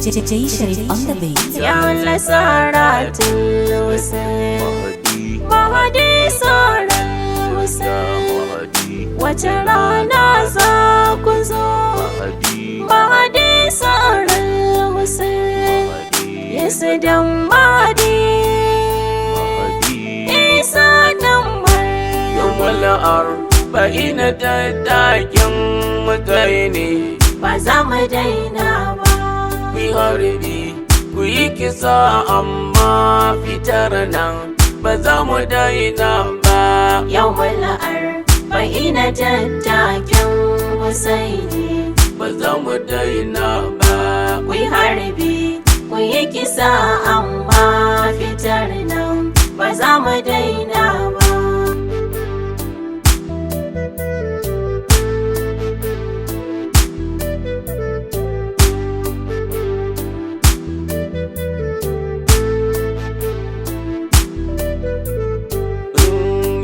Jay Sharif on the beat. Ya Allah Saratul Hussein, Mahdi Saratul Hussein, wace rana za ku zo? Mahdi Saratul Hussein, Yesu dan Mahdi, Isa dan Maryam. Wal'ar ba'ina tattakin mutane, ba za mu daina ba. ku yi harbi ku yi kisa amma fitar nan ba za mu daina ba. Yaumul arba'ina tattakin Husaini, ba za mu daina ba. ku yi harbi ku yi kisa amma fitar nan ba za mu daina ba.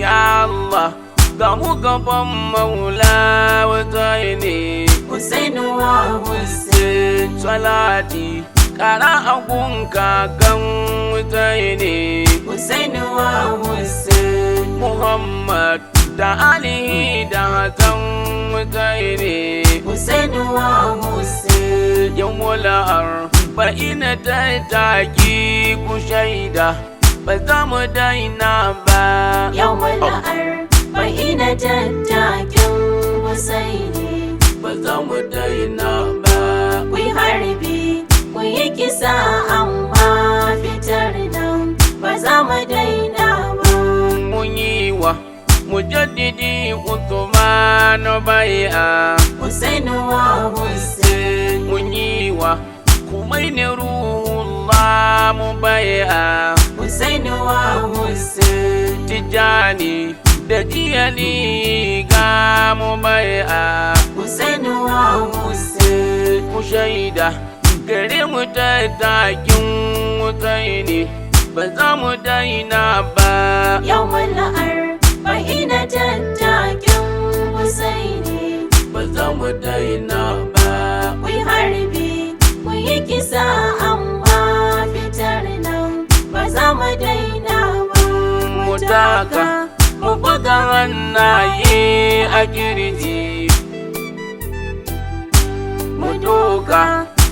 Ya Allah, ga mu gaban maula Uzaini Husainu wa Hussein, salati kara agun kakan Uzaini Husainu wa Hussein, Muhammad da Ali da Hassan Uzaini Husainu wa Hussein. Yaumul arba'ina tattaki ku shaida ba za mu daina ba. Yaumul arba'ina tattakin Husaini, ba za mu daina ba. ku yi harbi ku yi kisa amma fitar nan ba za mu daina ba. Mun yi wa mujaddidi Uthman bai'a, Husainu wa Hussein, mun yi wa Kumaini Ruhullah mu bai'a, Husainu wa Hussein, Tijani da Jiyali ga mu bai'a. Husainu wa Hussein, Ku shaida gare mu tattakin Uzaini ba za mu daina ba. Yaumul arba'ina tattakin Husaini, Ba za mu daina ba. ku yi harbi ku yi kisa amma fitar nan ba za mu daina ba. Mu taka mu buga hannaye a kirji, mu doka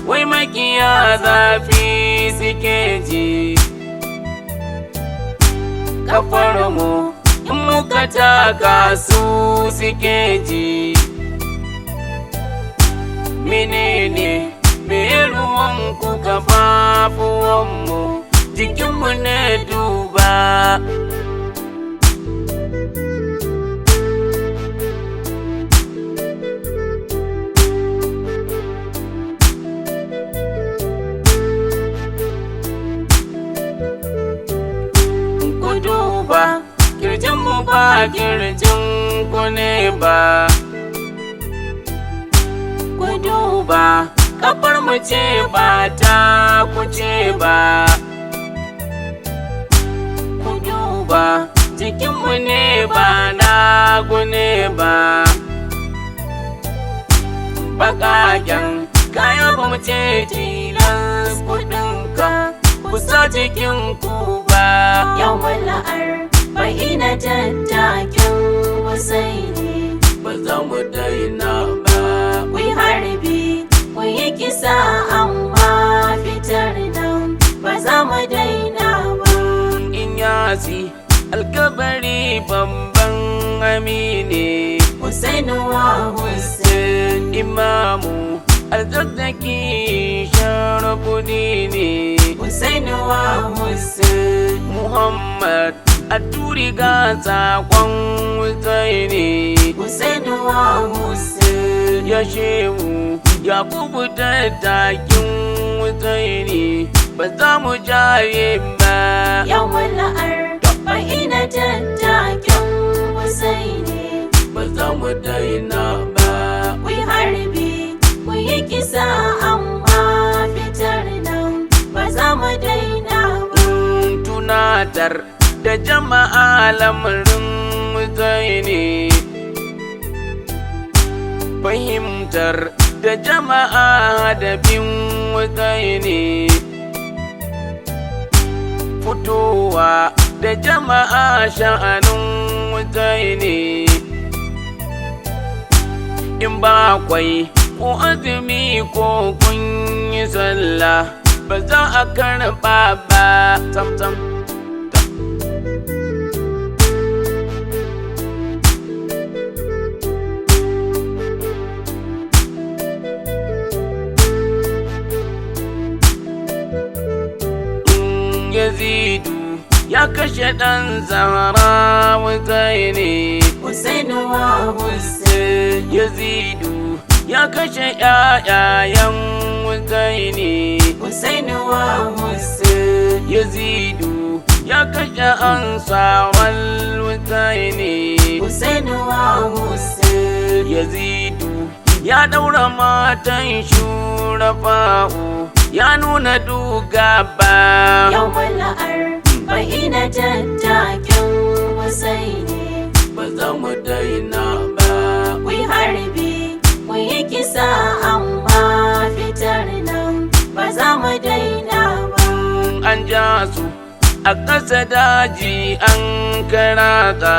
wai makiya zafi suke ji. Kafar mu in muka taka su suke ji. Menene me ruwan ku kafafuwanmu jikinmu ne duba. Ku duba kirjinmu ba kirjin ku ne ba. Ku duba kafar mu ce ba ta ku ce ba. Ku duba jikinmu ne ba na ku ne ba. Bakaken kaya ba mu ce tilas kuɗinka kusa jikin ku ba. Yaumul arba'ina tattakin Husaini, Ba za mu daina ba. ku yi harbi ku yi kisa amma fitar nan ba za mu daina ba. Inyasi alkabari babban amini, Husainu wa Hussein, Imamu alzazzaki sharafudini, Husainu wa Hussein, Muhammad aturi ga sakon Uzaini. Husainu wa Hussein, Ya shehu ya kubuta takin Uzaini ba za mu jaye ba. Yaumul arba'ina tattakin Husaini, Ba za mu daina ba. ku yi harbi ku yi kisa amma fitar nan ba za mu daina ba. Tunatar da jama'a lamarin Uzaini, fahimtar da jama'a hadafin Uzairu, fitowa da jama'a sha'anin Uzairu. In ba kwai ko azumi ko kun yi sallah ba za a karɓa ba sam-sam. Yazidu ya kashe ɗan Zahra Uzairu. Husainu wa Hussein. Yazidu ya kashe ƴaƴayen Uzairu. Husainu wa Hussein. Yazidu ya kashe ansaral Uzairu. Husainu wa Hussein. Yazidu ya ɗaura matan shurafa'u, ya nuna dugaba. Yaumul arba'ina tattakin Husaini. Ba za mu daina ba. Ku yi harbi, ku yi kisa, amma fitar nan ba za mu daina ba. An ja su a ƙasa daji an karata.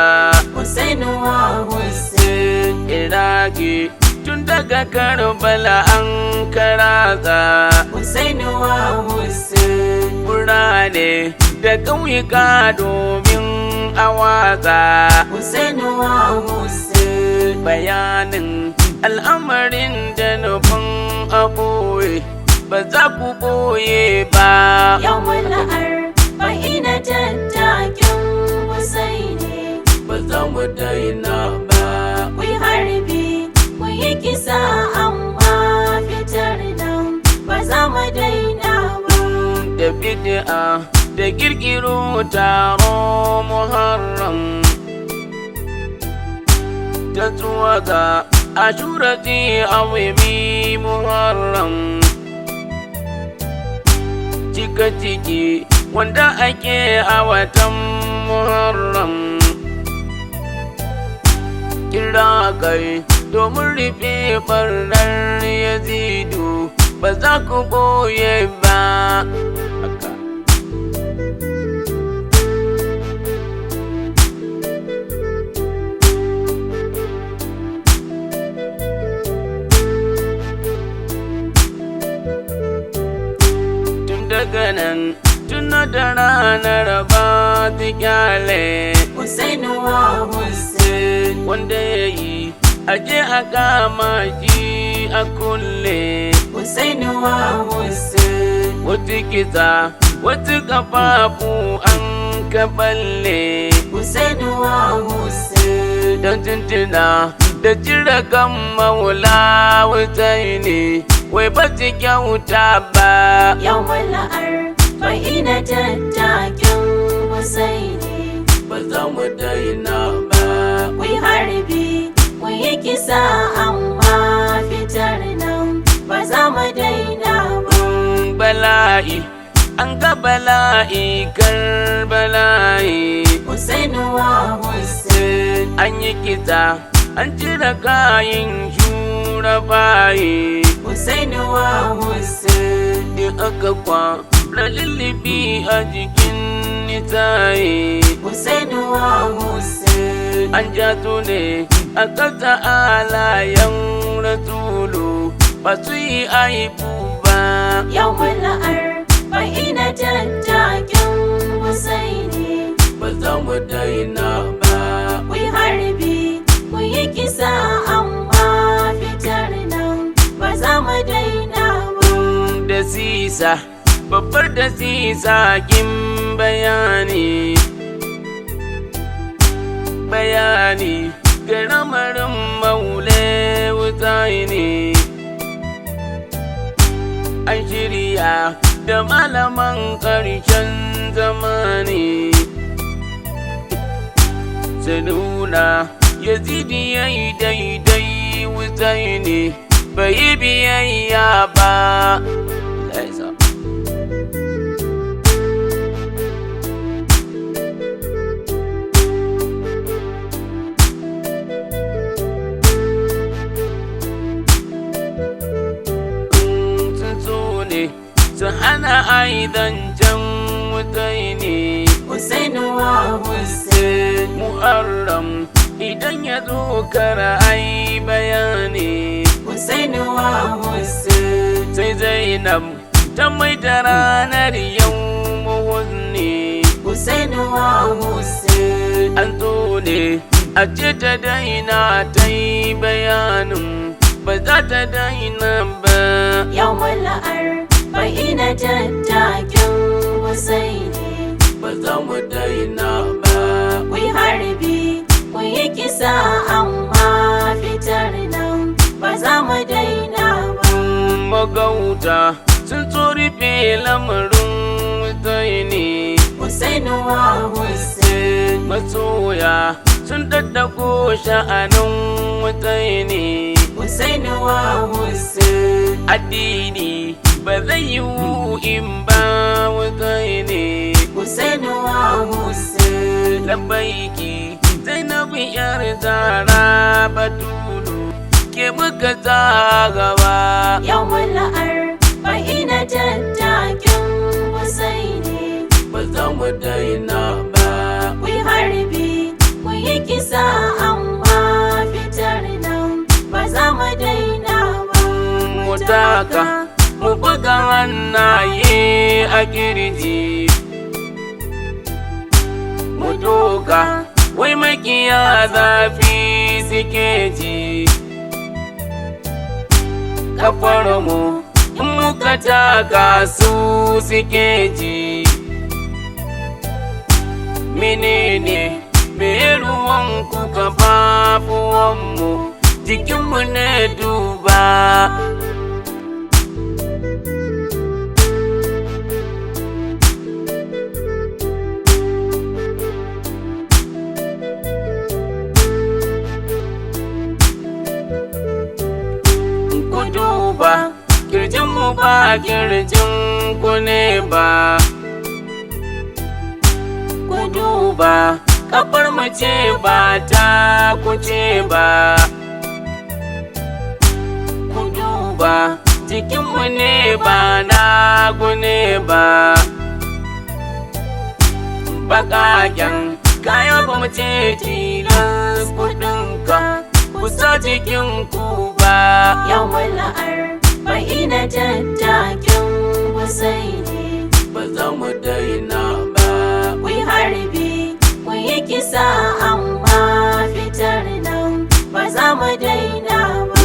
Husainu wa Hussein. Iraki tun daga Karbala an karata. Husainu wa Hussein. Birane da ƙauyuka domin a watsa. Husainu wa Hussein. Bayanin al'amarin da nufin a ɓoye ba za ku ɓoye ba. Yaumul arba'ina tattakin Husaini. Ba za mu daina ba. Ku yi harbi, ku yi kisa, amma fitar nan ba za mu daina ba. Da bid'a da kirkiro taro Muharram, ta tsuwaga ashurati awimi Muharram. Cika ciki wanda ake a watan Muharram, kira kai domin rufe barnar Yazidu ba za ku ɓoye ba. Tun daga nan tuna da ranar ba ta kyale. Husainu wa Hussein. Wanda ya yi aje a kama shi a kulle. Husainu wa Hussein. Wata kisa wata kafafu an kaballe. Husainu wa Hussein. Don tuntuna da jira kan maula Uzairu, wai ba ta kyauta ba. Yaumul arba'ina tattakin Husaini. Ba za mu daina ba. Ku yi harbi, ku yi kisa, amma fitar nan ba za mu daina ba. Bala'i an ga bala'i kar bala'i. Husainu wa Hussein. An yi kisa an cire kayan shurafaye. Husainu wa Hussein. Da aka kwara lullubi a jikin nisaye. Husainu wa Hussein. An ja su ne a ƙasa alayen rasulu ba su yi aibu ba. Yaumul arba'ina tattakin Husaini. Ba za mu daina ba. Ku yi harbi, ku yi kisa, amma fitar nan ba za mu daina ba. Da sisa babbar da sisa kin bayani. Bayani ga lamarin maule Uzairu. An shirya da malaman ƙarshen zamani, su nuna Yazidi ya yi daidai Uzairu bai yi biyayya ba. hana aizancen Husaini. Husainu wa Hussein. Muharram idan ya zo kara ai bayani. Husainu wa Hussein. Sai Zainab ta mai da ranar yawmul huzni. Husainu wa Hussein. An zo ne a ce ta daina ta yi bayanin ba za ta daina ba. Yaumul arba'ina tattakin Husaini. Ba za mu daina ba. Kuyi harbi kuyi kisa amma fitar nan ba za mu daina ba. Magauta sun rufe lamarin Husaini. Husainu wa Hussein. Masoya sun daddago sha'anin Husaini. Husainu wa Hussein. Addini ba zai yiwu in ba Husaini. Husainu wa Hussein. Labbaiki Zainabu yar Zara Batulu ke muka zagawa. Yaumul arba'ina tattakin Husaini. Ba za mu daina ba. Kuyi harbi kuyi kisa amma fitar nan ba za mu daina ba. Mu taka mu buga hannaye a kirji. Mu doka wai makiya zafi suke ji. Kafar mu in muka taka su suke ji. Menene me ruwan ku kafafuwanmu jikinmu ne duba. Ku duba kirjinmu ba kirjin ku ne ba. Ku duba kafar mu ce ba ta ku ce ba. Ku duba jikinmu ne ba na ku ne ba. Baƙaƙen kaya ba mu ce tilas kuɗinka kusa jikin ku ba. Yaumul arba'ina tattakin Husaini. Ba za mu daina ba. Kuyi harbi kuyi kisa amma fitar nan ba za mu daina ba.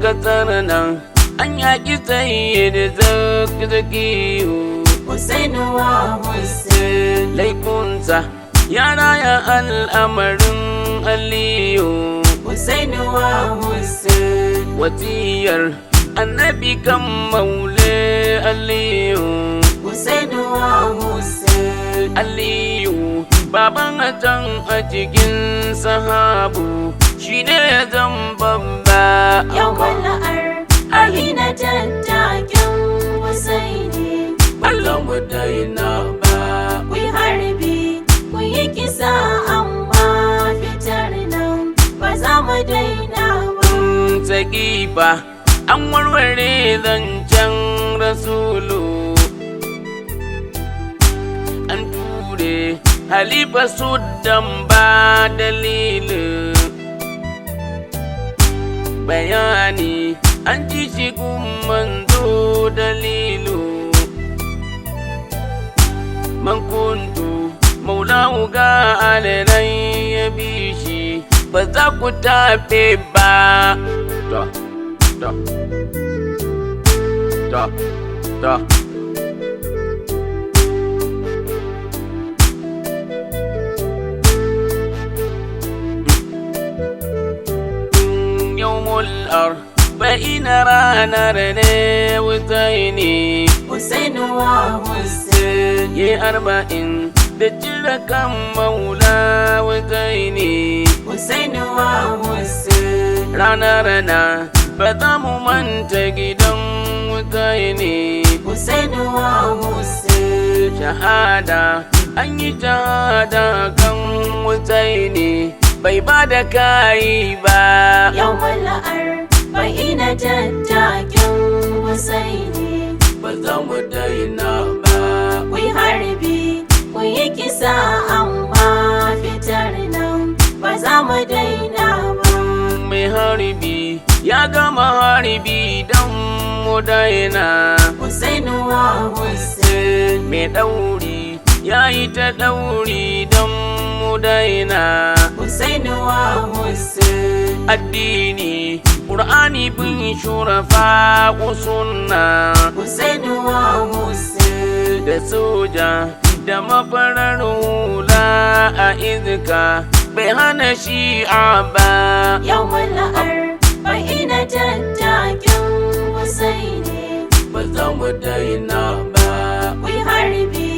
Kasar nan an yaƙi tsaye da zaki-zakiyu. Husainu wa Hussein. Laifinsa ya raya al'amarin Aliyu. Husainu wa Hussein. Wasiyar annabi kan maule Aliyu. Husainu wa Hussein. Aliyu baban Hassan a cikin sahabu shi ne zan babba. Yaumul arba'ina tattakin Husaini. Ba za mu daina ba. Kuyi harbi kuyi kisa amma fitar nan ba za mu daina ba. Sakifa an warware zancen Rasulu. An ture Halifa Sudan ba dalilin bayani. An ji shigun manzo dalilu. Man kuntu maulahu ga alarai ya bi shi ba za ku tafe ba. Da, da, da, da. Yaumul arba'ina ranar ne Husaini. Husainu wa Hussein. Ye 40 da cire kan maula Husaini. Husainu wa Hussein. Ranar na ba za mu manta gidan Husaini. Husainu wa Hussein. Shahada an yi shahada kan Husaini bai ba da kayi ba. Yaumul arba'ina tattakin Husaini. ba za mu daina ba. Ku yi harbi, ku yi kisa, amma fitar nan ba za mu daina ba. Mai harbi ya gama harbi don mu daina. Uzainu wa Hussein. Mai ɗauri ya yi ta ɗauri don mu daina. Uzainu wa Hussein. Addini Qur'ani bin shurafa sunna. Uzainu wa Hussein. Da soja da mafarar hula a izka bai hana shi'a ba. Yaumul arba'ina tattakin Husaini Ba za mu daina ba. ku yi harbi,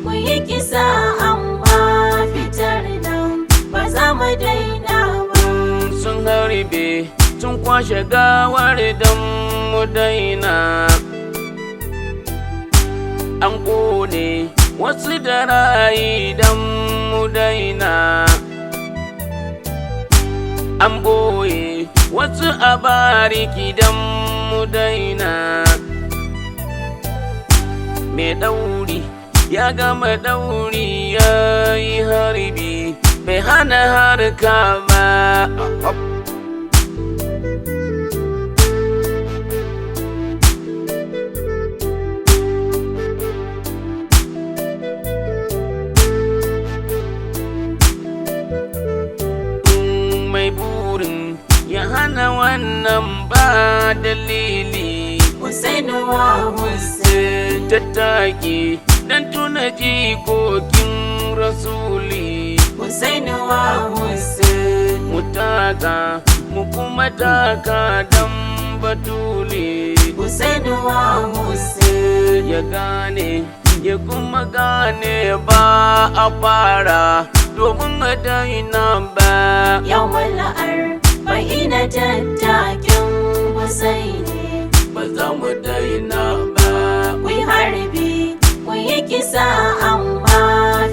ku yi kisa, amma fitar nan ba za mu daina ba. Sun harbe sun kwashe gawar don mu daina. An ƙone wasu da rayi don mu daina. An ɓoye wasu a bariki don mu daina. Mai ɗauri ya gama ɗauri ya yi harbi bai hana harka ba. Mai burin ya hana wannan ba dalili. Uzainu wa Hussein. Tattaki dan tuna jikokin rasuli. Uzainu wa Hussein. Mu taka mu kuma taka dan batuli. Uzainu wa Hussein. Ya gane ya kuma gane ba a fara domin a daina ba. Yaumul arba'ina tattakin Husaini Ba za mu daina ba. ku yi harbi, ku yi kisa, amma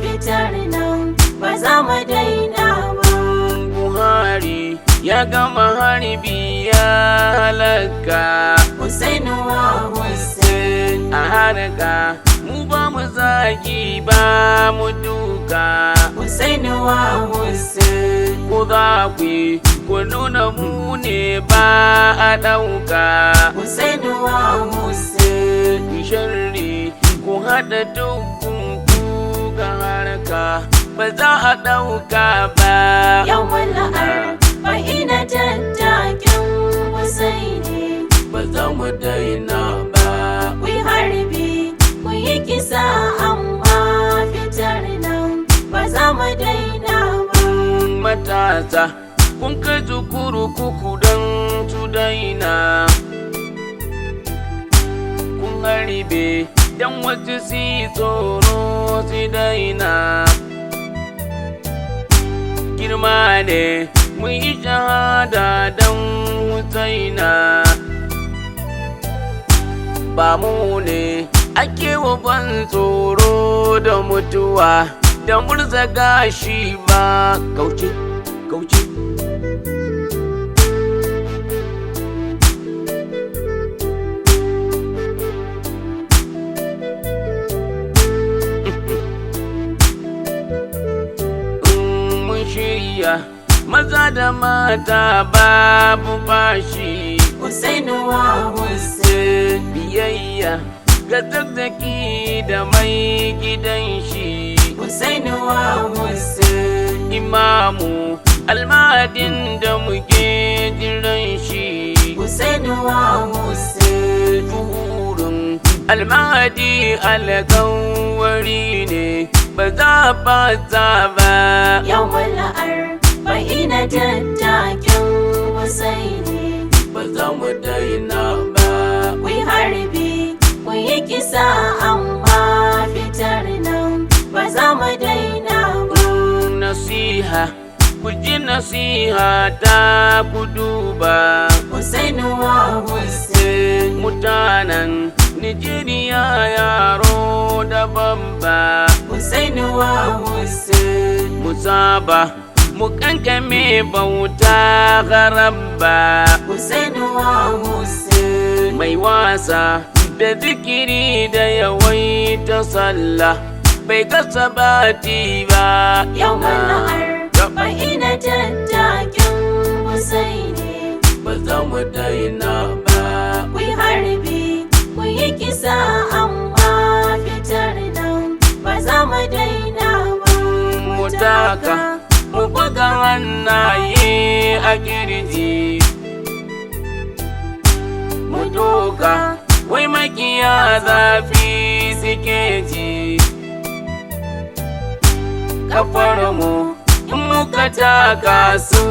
fitar nan ba za mu daina ba. Buhari ya gama harbi ya halaka. Uzainu wa Hussein. A harka mu ba mu zagi ba mu duka. Uzainu wa Hussein. Ko za ku yi ku nuna mu ne ba a ɗauka. Uzainu wa Hussein. Ku sharri ku haɗa dukkan ku ga harka ba za a ɗauka ba. Yaumul arba'ina tattakin Husaini Ba za mu daina ba. ku yi harbi, ku yi kisa, amma fitar nan ba za mu daina ba. Matasa kun kai zukuru kuku don su daina. Kun harbe don wasu si tsoro su daina. Girma ne mun yi shahada don Husaina. Ba mu ne ake wa ban tsoro da mutuwa da murza gashi ba. Kauce, kauce. Mun shirya maza da mata babu bashi. Uzainu wa Hussein. Biyayya ga zazzaki da mai gidan shi. Uzainu wa Hussein. Imamu almadin da muke jiran shi. Uzainu wa Hussein. Burin almadi alkawari ne ba za a fasa ba. Yaumul arba'ina tattakin Husaini Ba za mu daina ba. ku yi harbi, ku yi kisa, amma fitar nan ba za mu daina ba. Nasiha ku ji nasiha ta ku duba. Uzainu wa Hussein. Mutanen Nijeriya yaro da babba. Uzainu wa Hussein. Musaba mu kankame bauta garabba. Uzainu wa Hussein. Mai wasa da zikiri da yawaita sallah bai kasa bati ba. Yaumul arba'ina tattakin Husaini ba za mu daina ba. ku yi harbi ku yi kisa amma fitar nan ba za mu daina ba. Mu taka mu buga hannaye a kirji mu doka wai makiya zafi suke ji. Kafar mu in muka taka su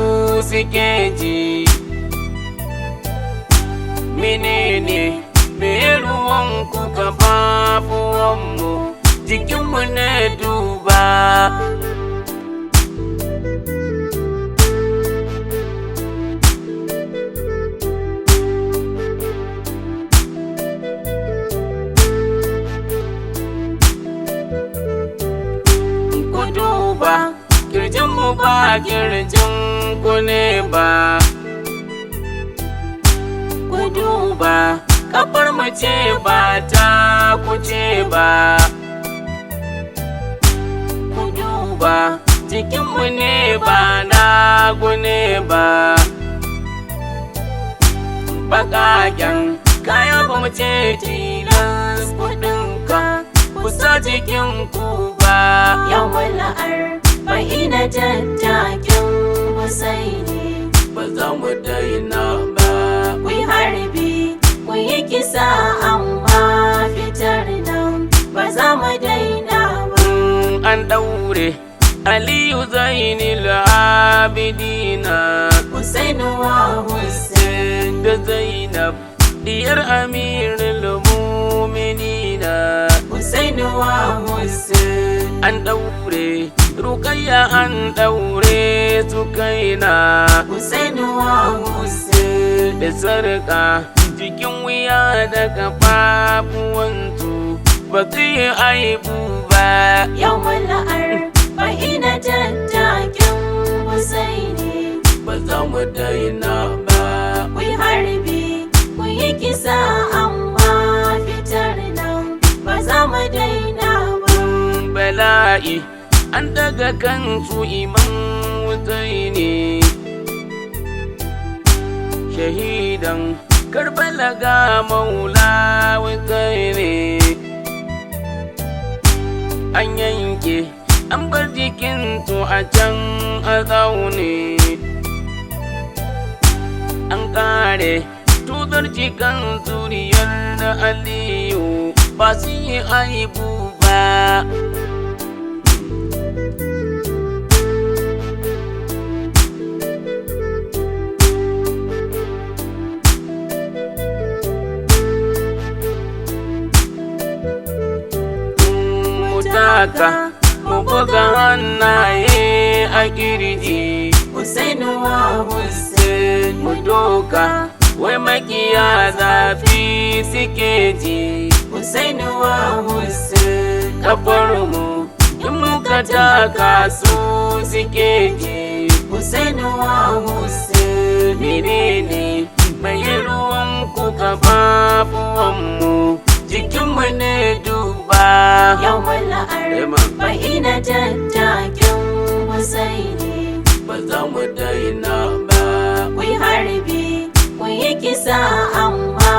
suke ji. Menene me ruwan ku kafafuwanmu jikinmu ne duba. Ku duba kirjinmu ba kirjin ku ne ba. Ku duba kafar mu ce ba ta ku ce ba. Ku duba jikinmu ne ba na ku ne ba. Baƙaƙen kaya ba mu ce tilas kuɗinka ku sa jikin ku ba. Yaumul arba'ina tattakin Husaini ba za mu daina ba. ku yi harbi ku yi kisa amma fitar nan ba za mu daina ba. An ɗaure Aliyu Zainul Abidina Husainu wa Hussein da Zainab diyar Amirul Muminina. Husainu wa Hussein An ɗaure Rukayya an ɗaure Sukaina Husainu wa Hussein da sarƙa cikin wuya da kafafuwansu ba su yi aibu ba. Yaumul arba'ina tattakin Husaini Ba za mu daina ba. ku yi harbi ku yi kisa amma fitar nan ba za mu daina ba. Bala'i an daga kansu Imam Husaini shahidan Karbala ga Maula Husaini. An yanke an bar jikinsu a can a zaune. An kare tudar cikin zuriyar da Aliyu ba su yi aibu ba. Mutaka mu buga hannaye a kirji Husainu wa Hussein mu doka wai makiya zafi suke ji. Husainu wa Hussein Kafar mu in muka taka su suke ji. Husainu wa Hussein Menene mai ruwan ku kafafuwanmu jikinmu ne duba. Yaumul arba'ina tattakin Husaini Ba za mu daina ba. ku yi harbi ku yi kisa amma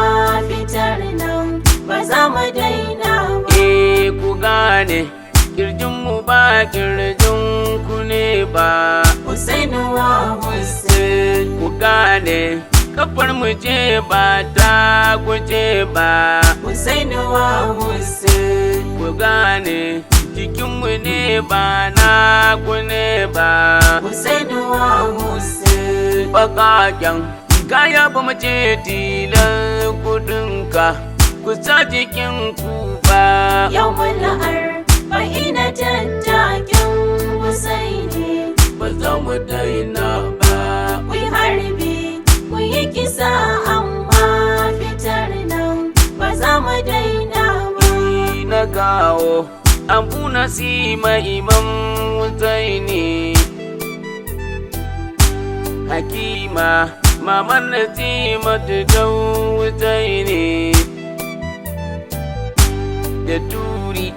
fitar nan ba za mu daina ba. Ku gane kirjinmu ba kirjin ku ne ba. Husainu wa Hussein Ku gane kafar mu ce ba ta ku ce ba. Husainu wa Hussein Ku gane jikinmu ne ba na ku ne ba. Husainu wa Hussein Baƙaƙen kaya ba mu ce tilar kuɗinka ku sa jikin ku ba. Yaumul arba'ina tattakin Husaini Ba za mu daina ba. ku yi harbi ku yi kisa amma fitar nan ba za mu daina ba. Na gawo Abu Nasima Imam Husaini Hakima Mamar Nasima ta Husaini da turi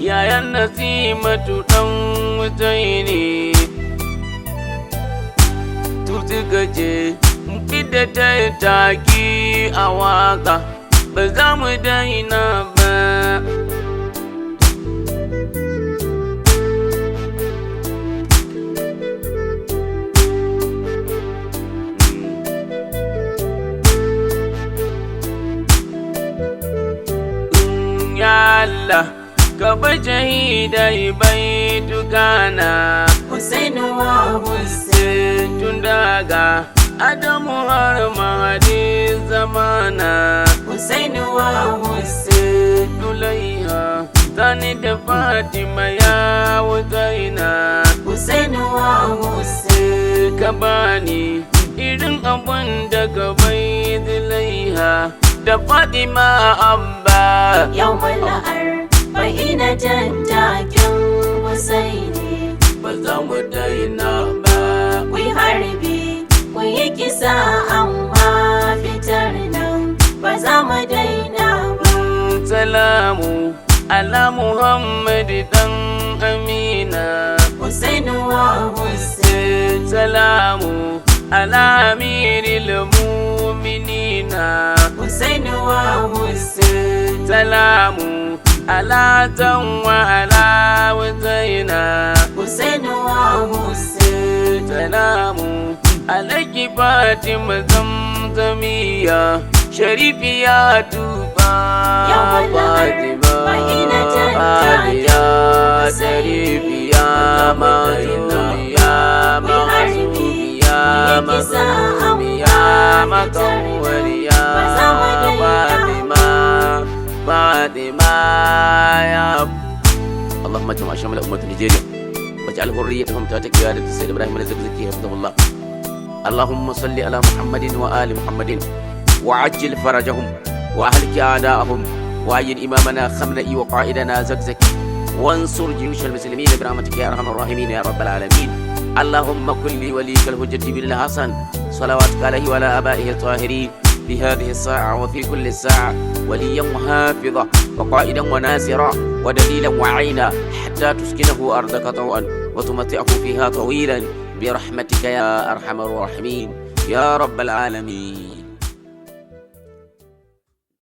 yayan Nasimatu ɗan Husaini. Tutu gaje fidda ta taki a waka ba za mu daina ba. Ya Allah ka bar shahidai bai tukana Husainu wa Hussein tun daga Adamu har Mahdi zamana. Husainu wa Hussein Zulaiha Sani da Fatima ya Uzaina. Husainu wa Hussein Ka bani irin abun da ka bai Zulaiha da Fatima Abba. Yaumul arba'ina tattakin Husaini Ba za mu daina ba. ku yi harbi ku yi kisa amma fitar nan ba za mu daina ba. Salamu ala Muhammad dan Amina. Husainu wa Hussein Salamu ala amiril mu'minina. Husainu wa Hussein Salamu ala tanwa ala Uzaina. Husainu wa Hussein Salamu alaiki Fatima zamzamiya sharifiya tuba. Yaumul arba'ina tattakin sharifiya mahzumiya mahzumiya mahzumiya makawariya Fatima ya اللهم اجمع شمل أمة نيجيريا واجعل حريتهم تحت قيادة السيد إبراهيم الزكزكي حفظه الله. اللهم صل على محمد وآل محمد وعجل فرجهم وأهلك أعداءهم وأيد إمامنا خمنئي وقائدنا زكزكي وانصر جيوش المسلمين برحمتك يا أرحم الراحمين يا رب العالمين. اللهم كن لي وليك الحجة بن الحسن صلواتك عليه وعلى آبائه الطاهرين في هذه الساعة وفي كل ساعة وليا وحافظا وقائدا وناصرا ودليلا وعينا حتى تسكنه أرضك طوعا وتمتعه فيها طويلا برحمتك يا أرحم الراحمين يا رب العالمين.